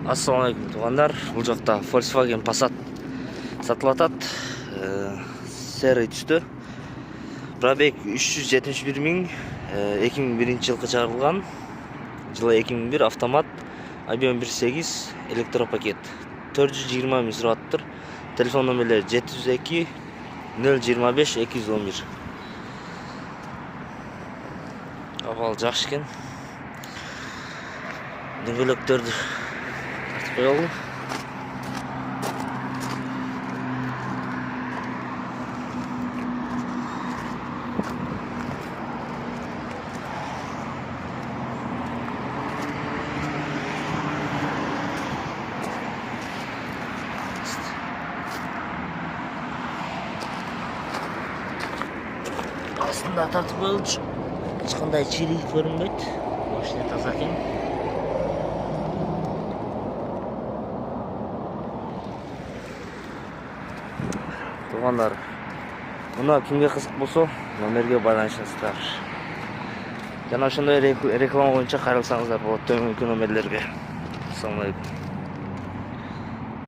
Assalamu alaikum туугандар. Бул жакта Volkswagen Passat сатылып атат. Серый түстө. Пробег 371 миң. 2001 жылкы чыгарылган. Жылы 2001 автомат. Объем 1.8 электропакет. 420 миң сураттыр. Телефон номерлери 702 025 211. Абал жакшы экен. Дөңгөлөктөрдү тартып коелу. Астында тартып коелчу. Эч кандай чирий көрүнбөйт. Машина таза экен. Туугандар, мына кимге кызык болсо, номерге байланышыңыздар. Жана ошондой реклама боюнча кайрылсаңыздар болот төмөнкү номерлерге. Ассаламу алейкум.